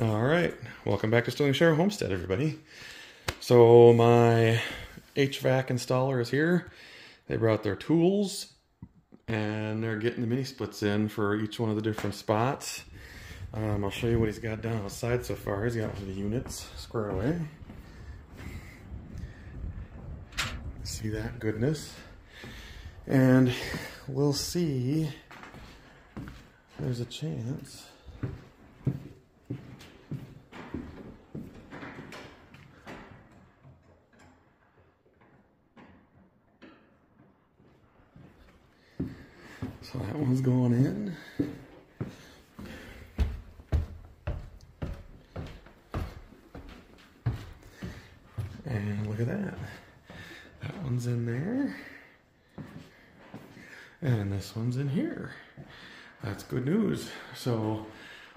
All right, welcome back to Sterling Share Homestead, everybody. So my HVAC installer is here. They brought their tools and they're getting the mini splits in for each one of the different spots. I'll show you what he's got down outside so far. He's got one of the units squared away. See that goodness? And we'll see, there's a chance so that one's going in. And look at that. That one's in there. And this one's in here. That's good news. So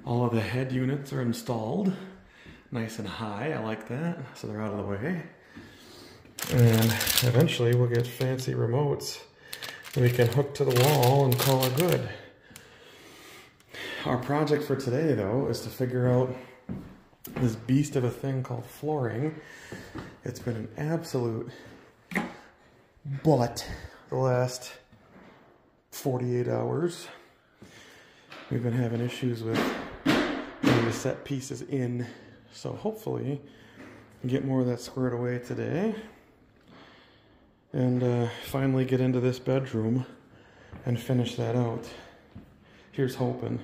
all of the head units are installed. Nice and high, I like that. So they're out of the way. And eventually we'll get fancy remotes that we can hook to the wall and call it good. Our project for today, though, is to figure out this beast of a thing called flooring. It's been an absolute butt the last 48 hours. We've been having issues with getting the set pieces in, so hopefully we get more of that squared away today and finally get into this bedroom and finish that out. Here's hoping.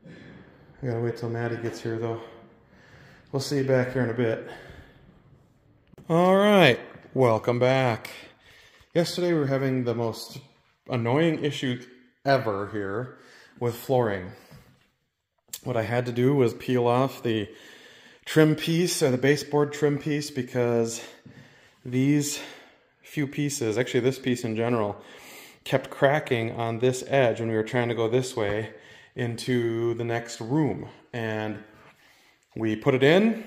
I gotta wait till Maddie gets here though. We'll see you back here in a bit. All right, welcome back. Yesterday we were having the most annoying issue ever here with flooring. What I had to do was peel off the trim piece, or the baseboard trim piece, because these few pieces, actually this piece in general, kept cracking on this edge when we were trying to go this way into the next room. And we put it in.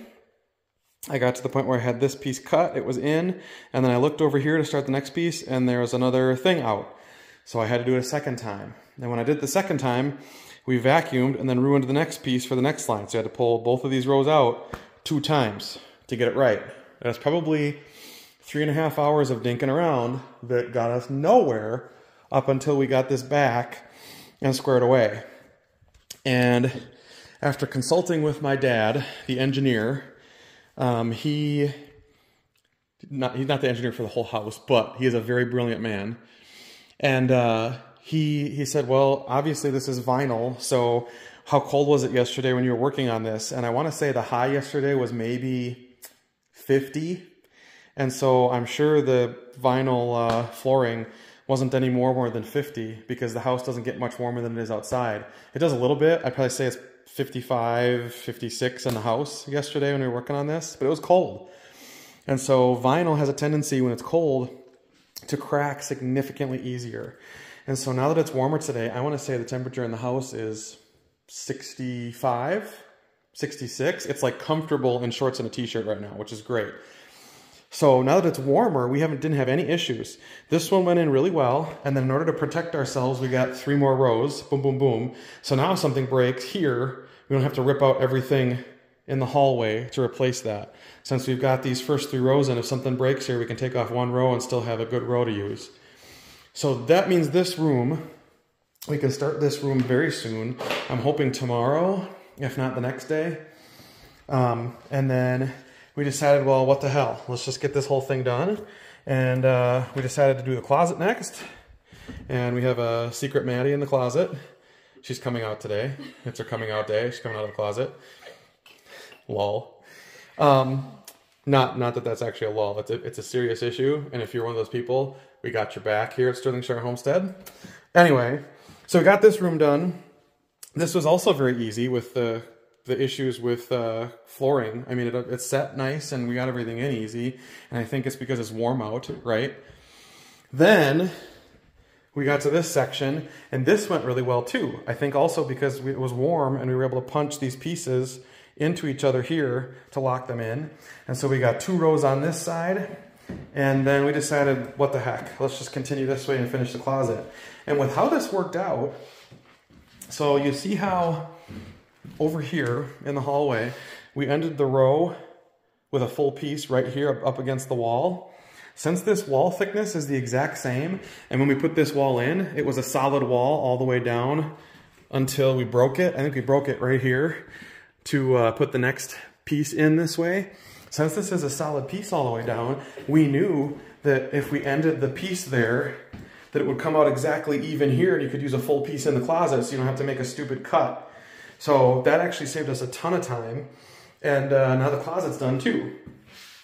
I got to the point where I had this piece cut, it was in, and then I looked over here to start the next piece and there was another thing out. So I had to do it a second time. And when I did the second time, we vacuumed and then ruined the next piece for the next line. So I had to pull both of these rows out 2 times to get it right. That's probably 3.5 hours of dinking around that got us nowhere up until we got this back and squared away. And after consulting with my dad, the engineer, he's not the engineer for the whole house, but he is a very brilliant man. And he said, well, obviously this is vinyl, so how cold was it yesterday when you were working on this? And I want to say the high yesterday was maybe 50. And so I'm sure the vinyl flooring wasn't any more than 50, because the house doesn't get much warmer than it is outside. It does a little bit. I'd probably say it's 55, 56 in the house yesterday when we were working on this, but it was cold. And so vinyl has a tendency when it's cold to crack significantly easier. And so now that it's warmer today, I want to say the temperature in the house is 65, 66. It's like comfortable in shorts and a t-shirt right now, which is great. So now that it's warmer, we didn't have any issues. This one went in really well, and then in order to protect ourselves, we got 3 more rows, boom, boom, boom. So now if something breaks here, we don't have to rip out everything in the hallway to replace that. Since we've got these first 3 rows in, if something breaks here, we can take off 1 row and still have a good row to use. So that means this room, we can start this room very soon. I'm hoping tomorrow, if not the next day. And then we decided, well, what the hell? Let's just get this whole thing done. And we decided to do the closet next. And we have a secret Maddie in the closet. She's coming out today. It's her coming out day. She's coming out of the closet. Lol. Not that that's actually a lull. It's a serious issue. And if you're one of those people, we got your back here at Sterling Share Homestead. Anyway, so we got this room done. This was also very easy with the issues with flooring. I mean, it's set nice and we got everything in easy. And I think it's because it's warm out, right? Then we got to this section and this went really well too. I think also because it was warm and we were able to punch these pieces into each other here to lock them in. And so we got 2 rows on this side. And then we decided, what the heck, let's just continue this way and finish the closet. And with how this worked out, so you see how over here in the hallway, we ended the row with a full piece right here up against the wall. Since this wall thickness is the exact same, and when we put this wall in, it was a solid wall all the way down until we broke it. I think we broke it right here to put the next piece in this way. Since this is a solid piece all the way down, we knew that if we ended the piece there, that it would come out exactly even here, and you could use a full piece in the closet so you don't have to make a stupid cut. So that actually saved us a ton of time, and now the closet's done too.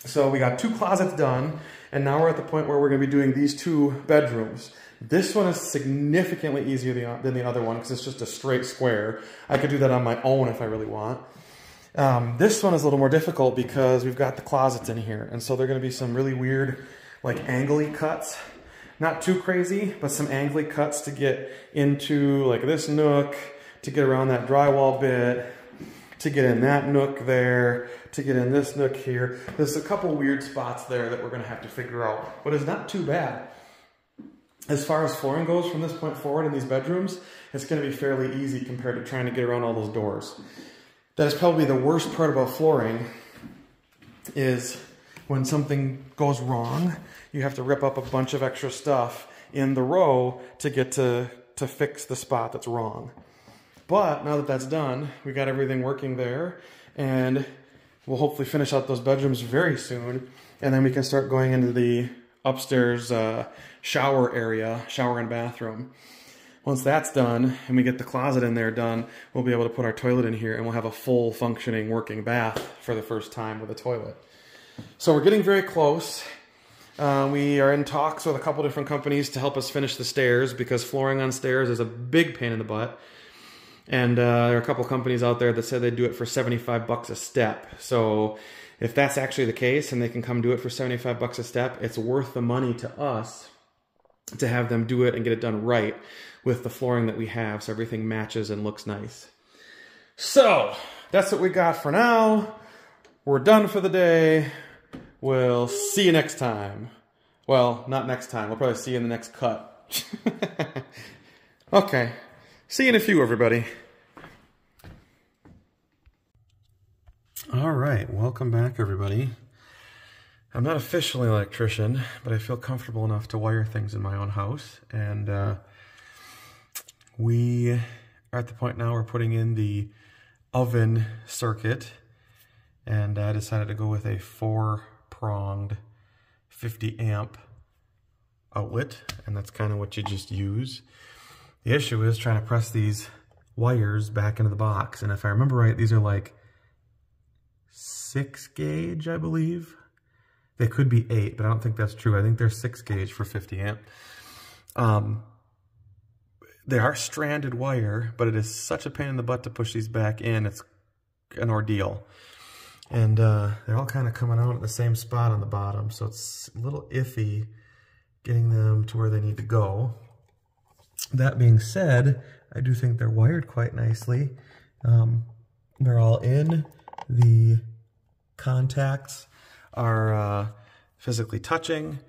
So we got 2 closets done, and now we're at the point where we're going to be doing these 2 bedrooms. This one is significantly easier than the other one because it's just a straight square. I could do that on my own if I really want. This one is a little more difficult because we've got the closets in here, and so they're going to be some really weird, like angly cuts. Not too crazy, but some angly cuts to get into like this nook, to get around that drywall bit, to get in that nook there, to get in this nook here. There's a couple weird spots there that we're going to have to figure out, but it's not too bad. As far as flooring goes from this point forward in these bedrooms, it's going to be fairly easy compared to trying to get around all those doors. That is probably the worst part about flooring, is when something goes wrong, you have to rip up a bunch of extra stuff in the row to get to fix the spot that's wrong. But now that that's done, we got everything working there, and we'll hopefully finish out those bedrooms very soon, and then we can start going into the upstairs shower area, shower and bathroom. Once that's done, and we get the closet in there done, we'll be able to put our toilet in here, and we'll have a full functioning working bath for the first time with a toilet. So we're getting very close. We are in talks with a couple different companies to help us finish the stairs, because flooring on stairs is a big pain in the butt. And there are a couple companies out there that said they'd do it for 75 bucks a step. So if that's actually the case and they can come do it for 75 bucks a step, it's worth the money to us to have them do it and get it done right with the flooring that we have, so everything matches and looks nice. So that's what we got for now. We're done for the day. We'll see you next time. Well, not next time. We'll probably see you in the next cut. Okay. See you in a few, everybody. All right, welcome back, everybody. I'm not officially an electrician, but I feel comfortable enough to wire things in my own house. And we are at the point now we're putting in the oven circuit. And I decided to go with a 4-pronged 50 amp outlet. And that's kind of what you just use. The issue is trying to press these wires back into the box. And if I remember right, these are like 6 gauge, I believe. They could be 8, but I don't think that's true. I think they're 6 gauge for 50 amp. They are stranded wire, but it is such a pain in the butt to push these back in. It's an ordeal. And they're all kind of coming out at the same spot on the bottom. So it's a little iffy getting them to where they need to go. That being said, I do think they're wired quite nicely. They're all in. The contacts are physically touching.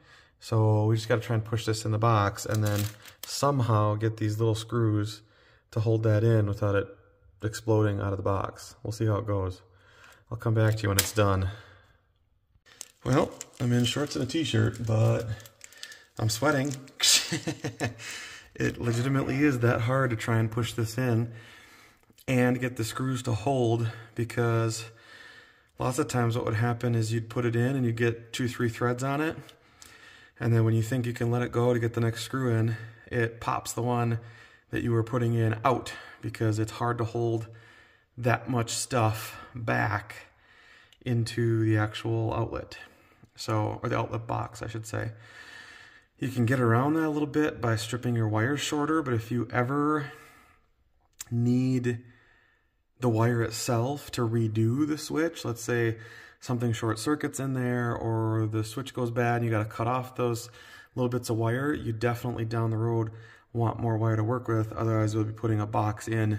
So we just got to try and push this in the box and then somehow get these little screws to hold that in without it exploding out of the box. We'll see how it goes. I'll come back to you when it's done. Well, I'm in shorts and a t-shirt, but I'm sweating. It legitimately is that hard to try and push this in and get the screws to hold, because lots of times what would happen is you'd put it in and you'd get 2-3 threads on it. And then when you think you can let it go to get the next screw in, it pops the one that you were putting in out, because it's hard to hold that much stuff back into the actual outlet. So, or the outlet box, I should say. You can get around that a little bit by stripping your wires shorter, but if you ever need the wire itself to redo the switch, let's say something short circuits in there or the switch goes bad and you got to cut off those little bits of wire, you definitely down the road want more wire to work with. Otherwise, we'll be putting a box in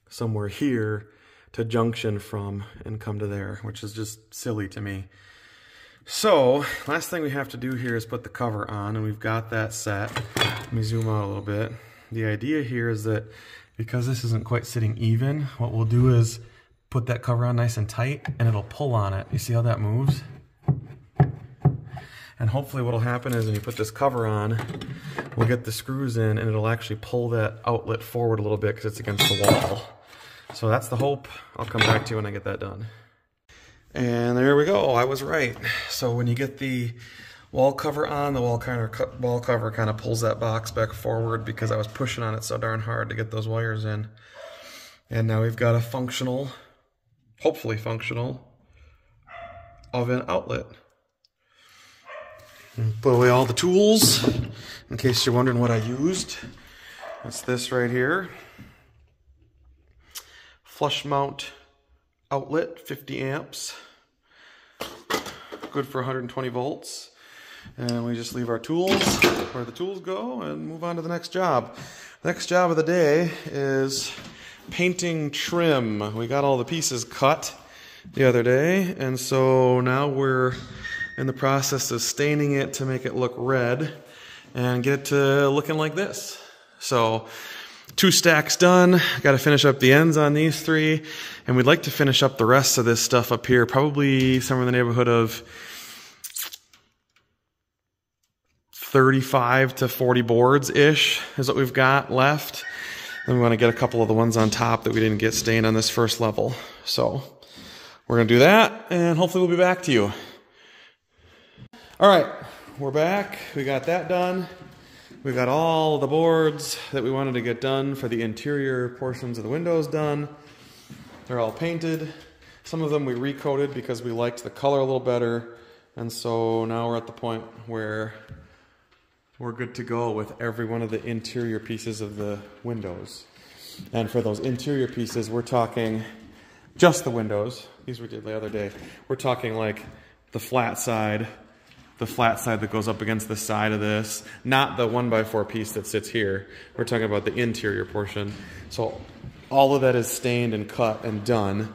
somewhere here to junction from and come to there, which is just silly to me. So, last thing we have to do here is put the cover on, and we've got that set. Let me zoom out a little bit. The idea here is that because this isn't quite sitting even, what we'll do is put that cover on nice and tight and it'll pull on it. You see how that moves? And hopefully what'll happen is when you put this cover on, we'll get the screws in and it'll actually pull that outlet forward a little bit because it's against the wall. So that's the hope. I'll come back to you when I get that done. And there we go, I was right. So when you get the wall cover on, the wall cover kind of pulls that box back forward because I was pushing on it so darn hard to get those wires in. And now we've got a functional, hopefully functional, oven outlet. Put away all the tools, in case you're wondering what I used. That's this right here. Flush mount outlet, 50 amps. Good for 120 volts. And we just leave our tools where the tools go and move on to the next job. Next job of the day is painting trim. We got all the pieces cut the other day, and so now we're in the process of staining it to make it look red and get it to looking like this. So 2 stacks done. Got to finish up the ends on these 3, and we'd like to finish up the rest of this stuff up here, probably somewhere in the neighborhood of 35 to 40 boards-ish is what we've got left. And we want to get a couple of the ones on top that we didn't get stained on this first level. So we're going to do that, and hopefully we'll be back to you. All right, we're back. We got that done. We got all the boards that we wanted to get done for the interior portions of the windows done. They're all painted. Some of them we recoated because we liked the color a little better. And so now we're at the point where we're good to go with every one of the interior pieces of the windows. And for those interior pieces, we're talking just the windows. These we did the other day. We're talking like the flat side that goes up against the side of this, not the 1x4 piece that sits here. We're talking about the interior portion. So all of that is stained and cut and done.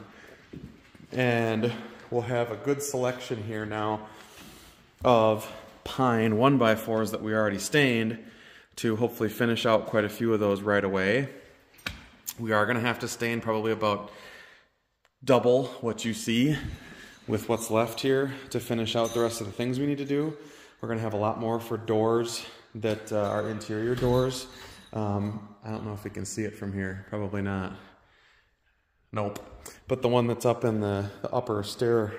And we'll have a good selection here now of pine 1x4s that we already stained to hopefully finish out quite a few of those right away. We are going to have to stain probably about double what you see with what's left here to finish out the rest of the things we need to do. We're going to have a lot more for doors that are interior doors. I don't know if we can see it from here. Probably not. Nope. But the one that's up in the upper stair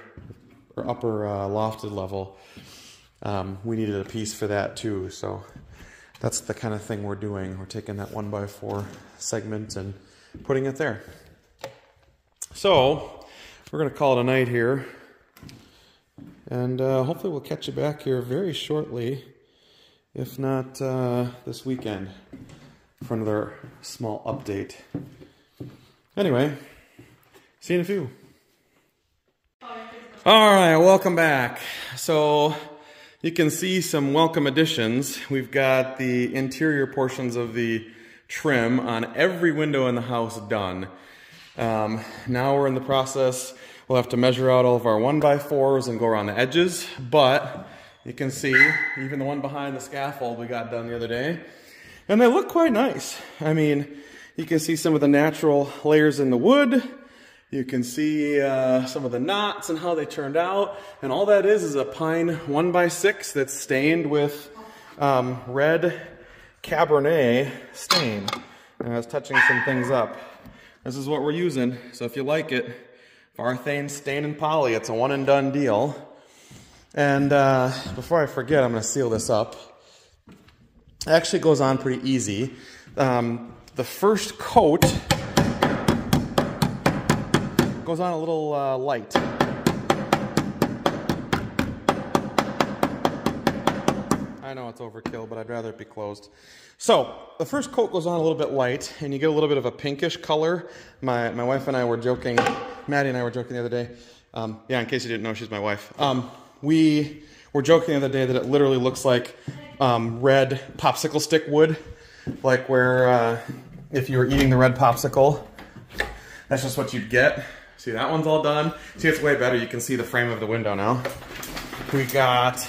or upper lofted level, we needed a piece for that too. So that's the kind of thing we're doing. We're taking that 1x4 segment and putting it there. So we're going to call it a night here. And hopefully we'll catch you back here very shortly, if not this weekend, for another small update. Anyway, see you in a few. All right, welcome back. So you can see some welcome additions. We've got the interior portions of the trim on every window in the house done. Now we're in the process. We'll have to measure out all of our 1x4s and go around the edges, but you can see even the one behind the scaffold we got done the other day, and they look quite nice. I mean, you can see some of the natural layers in the wood. You can see some of the knots and how they turned out, and all that is a pine 1x6 that's stained with red Cabernet stain. And I was touching some things up. This is what we're using, so if you like it, Varthane Stain and Poly, it's a one and done deal. And before I forget, I'm going to seal this up. It actually goes on pretty easy. The first coat goes on a little light. I know it's overkill, but I'd rather it be closed. So the first coat goes on a little bit light, and you get a little bit of a pinkish color. My wife and I were joking, Maddie and I were joking the other day. Yeah, in case you didn't know, she's my wife. We were joking the other day that it literally looks like red popsicle stick wood, like where if you were eating the red popsicle, that's just what you'd get. See, that one's all done. See, it's way better. You can see the frame of the window now. We got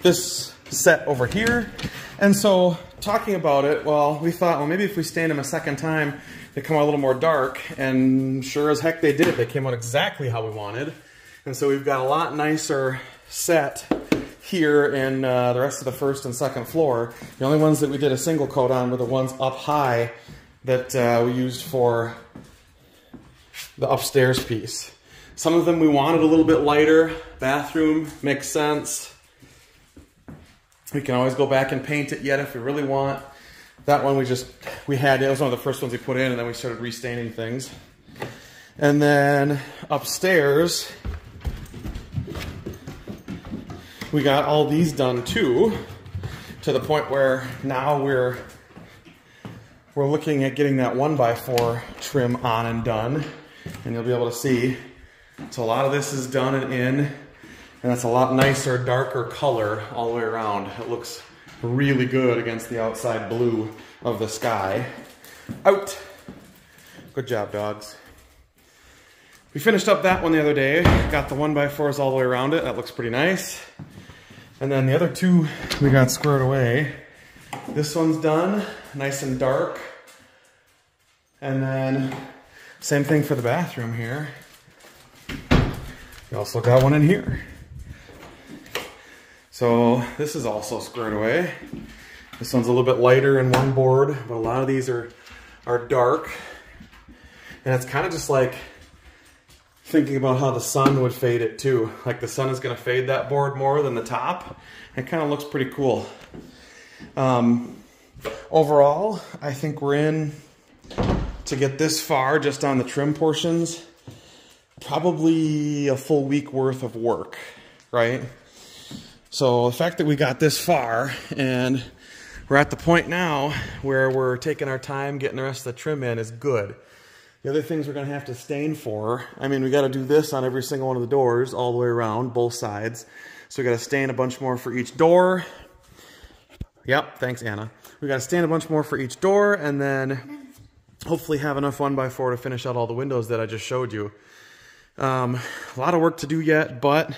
this set over here, and so talking about it, well, we thought, well, maybe if we stain them a second time, they come out a little more dark, and sure as heck they did. They came out exactly how we wanted. And so we've got a lot nicer set here in the rest of the first and second floor. The only ones that we did a single coat on were the ones up high that we used for the upstairs piece. Some of them we wanted a little bit lighter. Bathroom makes sense. We can always go back and paint it yet if we really want. That one we had, it was one of the first ones we put in, and then we started restaining things. And then upstairs, we got all these done too, to the point where now we're looking at getting that 1x4 trim on and done, and you'll be able to see. So a lot of this is done and in, and it's a lot nicer, darker color all the way around. It looks really good against the outside blue of the sky. Out! Good job, dogs. We finished up that one the other day. Got the 1x4s all the way around it. That looks pretty nice. And then the other two we got squared away. This one's done, nice and dark. And then same thing for the bathroom here. We also got one in here. So this is also squared away. This one's a little bit lighter in one board, but a lot of these are dark. And it's kind of just like thinking about how the sun would fade it too. Like the sun is going to fade that board more than the top. It kind of looks pretty cool. Overall, I think we're in, to get this far just on the trim portions, probably a full week worth of work, right? So the fact that we got this far and we're at the point now where we're taking our time getting the rest of the trim in is good. The other things we're going to have to stain for, I mean, we got to do this on every single one of the doors all the way around, both sides. So we got to stain a bunch more for each door. Yep, thanks, Anna. We got to stain a bunch more for each door, and then hopefully have enough 1x4 to finish out all the windows that I just showed you. A lot of work to do yet, but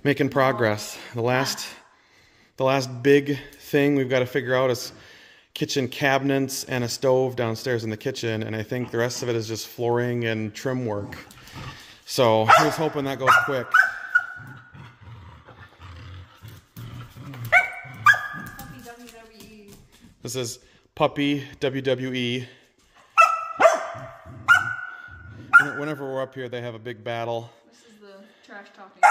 making progress. The last big thing we've got to figure out is kitchen cabinets and a stove downstairs in the kitchen, and I think the rest of it is just flooring and trim work. So I was hoping that goes quick. This is Puppy WWE. Whenever we're up here, they have a big battle. This is the trash talking.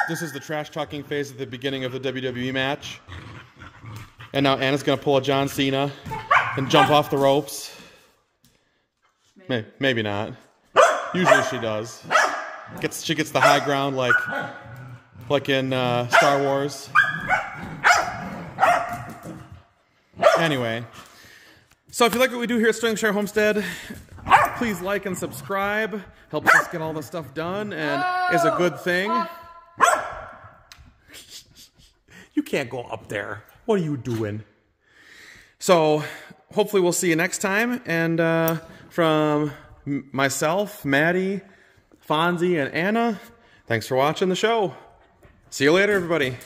This is the trash talking phase at the beginning of the WWE match. And now Anna's gonna pull a John Cena and jump off the ropes. Maybe not. Usually she does. She gets the high ground like in Star Wars. Anyway, so if you like what we do here at Sterlingshire Homestead, please like and subscribe. Helps us get all this stuff done and is a good thing. You can't go up there. What are you doing? So hopefully we'll see you next time. And from myself, Maddie, Fonzie, and Anna, thanks for watching the show. See you later, everybody.